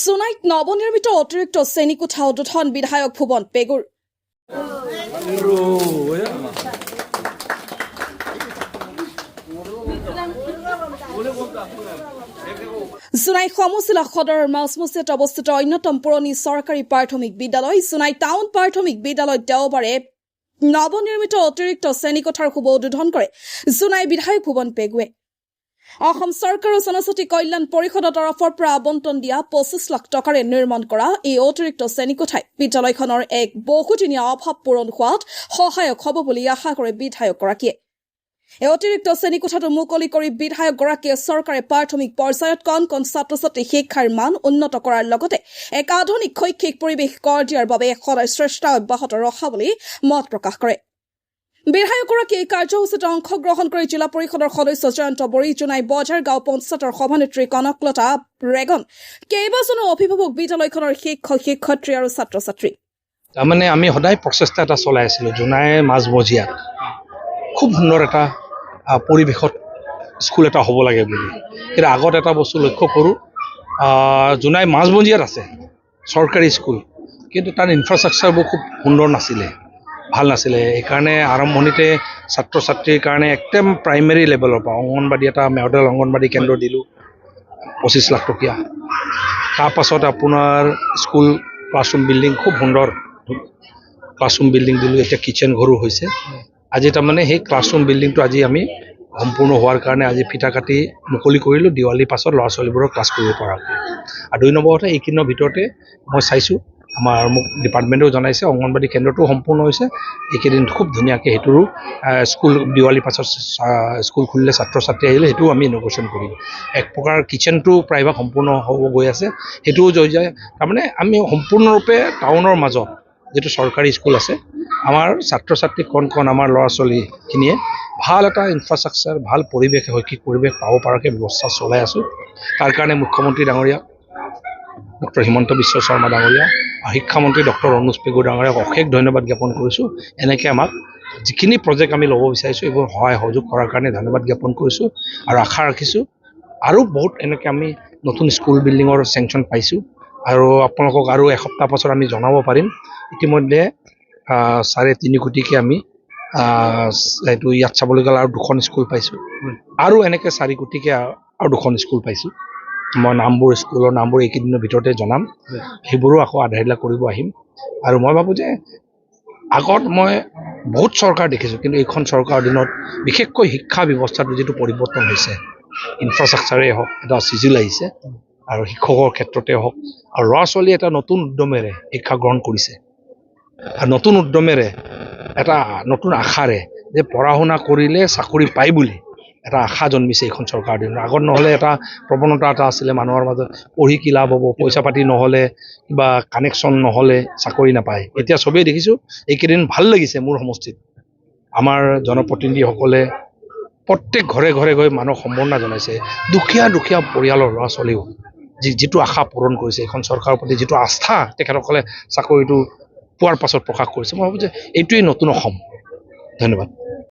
সোনাইত নৱনিৰ্মিত অতিৰিক্ত শ্ৰেণীকোঠা উদ্বোধন বিধায়ক ভুৱন পেগুৰ। সোনাই সমজিলা সদৰৰ মাজমজিয়াত অৱস্থিত অন্যতম পুৰণি চৰকাৰী প্ৰাথমিক বিদ্যালয় সোনাই টাউন প্ৰাথমিক বিদ্যালয়ত দেওবাৰে নৱনিৰ্মিত অতিৰিক্ত শ্ৰেণীকোঠাৰ শুভ উদ্বোধন কৰে সোনাই বিধায়ক ভুৱন পেগুৱে। অসম চৰকাৰৰ জনজাতি কল্যাণ পৰিষদৰ তৰফৰ পৰা আবণ্টন দিয়া 25 লাখ টকাৰে নিৰ্মাণ কৰা এই অতিৰিক্ত শ্ৰেণীকোঠাই বিদ্যালয়খনৰ এক বহুদিনীয়া অভাৱ পূৰণ হোৱাত সহায়ক হ'ব বুলি আশা কৰে বিধায়কগৰাকীয়ে। এই অতিৰিক্ত শ্ৰেণীকোঠাটো মুকলি কৰি বিধায়কগৰাকীয়ে চৰকাৰে প্ৰাথমিক পৰ্যায়ত কণ কণ ছাত্ৰ ছাত্ৰী শিক্ষাৰ মান উন্নত কৰাৰ লগতে এক আধুনিক শৈক্ষিক পৰিৱেশ গঢ় দিয়াৰ বাবে সদায় চেষ্টা অব্যাহত ৰখা বুলি মত প্ৰকাশ কৰে। বিধায়কগৰাকীয়ে এই কাৰ্যসূচীত অংশগ্ৰহণ কৰি জিলা পৰিষদৰ সদস্য জয়ন্ত বৰী, জোনাই বজাৰ গাঁও পঞ্চায়তৰ সভানেত্ৰী কনকলতা ৰেগন, কেইবাজনো অভিভাৱক, বিদ্যালয়খনৰ শিক্ষক শিক্ষয়িত্ৰী আৰু ছাত্ৰ ছাত্ৰী। তাৰমানে আমি সদায় প্ৰচেষ্টা এটা চলাই আছিলোঁ জোনাই মাজমজিয়াত খুব সুন্দৰ এটা পৰিৱেশত স্কুল এটা হ'ব লাগে বুলি। কিন্তু আগত এটা বস্তু লক্ষ্য কৰোঁ, জোনাই মাজমজিয়াত আছে চৰকাৰী স্কুল, কিন্তু তাৰ ইনফ্ৰাষ্ট্ৰাকচাৰবোৰ খুব সুন্দৰ নাছিলে, ভাল নাছিলে। সেইকাৰণে আৰম্ভণিতে ছাত্ৰ ছাত্ৰীৰ কাৰণে একদম প্ৰাইমেৰী লেভেলৰ পৰা অংগনবাড়ী এটা মডেল অংগনবাড়ী কেন্দ্ৰ দিলোঁ 25 লাখ টকীয়া। তাৰপাছত আপোনাৰ স্কুল ক্লাছৰুম বিল্ডিং খুব সুন্দৰ ক্লাছৰুম বিল্ডিং দিলোঁ। এতিয়া কিটচেন ঘৰো হৈছে। আজি তাৰমানে সেই ক্লাছৰুম বিল্ডিংটো আজি আমি সম্পূৰ্ণ হোৱাৰ কাৰণে আজি ফিটা কাটি মুকলি কৰিলোঁ। দিৱালীৰ পাছত ল'ৰা ছোৱালীবোৰক ক্লাছ কৰিব পৰাকৈ। আৰু 2 নম্বৰ কথা, এইখিনিৰ ভিতৰতে মই চাইছোঁ, আমাৰ মোক ডিপাৰ্টমেণ্টেও জনাইছে অংগনবাড়ী কেন্দ্ৰটো সম্পূৰ্ণ হৈছে। এইকেইদিন খুব ধুনীয়াকৈ সেইটোৰো স্কুল দিৱালীৰ পাছত স্কুল খুলিলে ছাত্ৰ ছাত্ৰী আহিলে সেইটোও আমি ইন'গ্ৰেশ্যন কৰিম। এক প্ৰকাৰ কিটচেনটো প্ৰায়ভাগ সম্পূৰ্ণ হ'ব গৈ আছে, সেইটোও হৈ যায়। তাৰমানে আমি সম্পূৰ্ণৰূপে টাউনৰ মাজত যিটো চৰকাৰী স্কুল আছে, আমাৰ ছাত্ৰ ছাত্ৰী কণ আমাৰ ল'ৰা ছোৱালীখিনিয়ে ভাল এটা ইনফ্ৰাষ্ট্ৰাকচাৰ, ভাল পৰিৱেশ, শৈক্ষিক পৰিৱেশ পাব পৰাকৈ ব্যৱস্থা চলাই আছোঁ। তাৰ কাৰণে মুখ্যমন্ত্ৰী ডাঙৰীয়া ডক্টৰ হিমন্ত বিশ্ব শৰ্মা ডাঙৰীয়া, শিক্ষামন্ত্ৰী ডক্টৰ অনুজ পেগু ডাঙৰীয়াক অশেষ ধন্যবাদ জ্ঞাপন কৰিছোঁ। এনেকৈ আমাক যিখিনি প্ৰজেক্ট আমি ল'ব বিচাৰিছোঁ এইবোৰ সহায় সহযোগ কৰাৰ কাৰণে ধন্যবাদ জ্ঞাপন কৰিছোঁ। আৰু আশা ৰাখিছোঁ আৰু বহুত এনেকৈ আমি নতুন স্কুল বিল্ডিঙৰ চেংচন পাইছোঁ আৰু আপোনালোকক আৰু এসপ্তাহ পাছত আমি জনাব পাৰিম। ইতিমধ্যে 3.5 কোটিকৈ আমি এইটো ইয়াত চাবলৈ গ'লে আৰু 2খন স্কুল পাইছোঁ, আৰু এনেকৈ 4 কোটিকৈ আৰু 2খন স্কুল পাইছোঁ। মই নামবোৰ স্কুলৰ নামবোৰ এইকেইদিনৰ ভিতৰতে জনাম, সেইবোৰো আকৌ আধাৰিলা কৰিব আহিম। আৰু মই ভাবোঁ যে আগত মই বহুত চৰকাৰ দেখিছোঁ, কিন্তু এইখন চৰকাৰৰ দিনত বিশেষকৈ শিক্ষা ব্যৱস্থাটো যিটো পৰিৱৰ্তন হৈছে, ইনফ্ৰাষ্ট্ৰাকচাৰেই হওক, এটা চিজিল আহিছে, আৰু শিক্ষকৰ ক্ষেত্ৰতে হওক, আৰু ল'ৰা ছোৱালীয়ে এটা নতুন উদ্যমেৰে শিক্ষা গ্ৰহণ কৰিছে, আৰু নতুন উদ্যমেৰে এটা নতুন আশাৰে যে পঢ়া শুনা কৰিলে চাকৰি পায় বুলি এটা আশা জন্মিছে এইখন চৰকাৰৰ দিনত। আগত নহ'লে এটা প্ৰৱণতা এটা আছিলে মানুহৰ মাজত, পঢ়ি কি লাভ হ'ব, পইচা পাতি নহ'লে, কিবা কানেকশ্যন নহ'লে চাকৰি নাপায়। এতিয়া চবেই দেখিছোঁ, এইকেইদিন ভাল লাগিছে মোৰ সমষ্টিত আমাৰ জনপ্ৰতিনিধিসকলে প্ৰত্যেক ঘৰে ঘৰে গৈ মানুহক সম্বৰ্ধনা জনাইছে। দুখীয়া পৰিয়ালৰ ল'ৰা ছোৱালীও যিটো আশা পূৰণ কৰিছে, এইখন চৰকাৰৰ প্ৰতি যিটো আস্থা তেখেতসকলে চাকৰিটো পোৱাৰ পাছত প্ৰকাশ কৰিছে, মই ভাবোঁ যে এইটোৱেই নতুন অসম। ধন্যবাদ।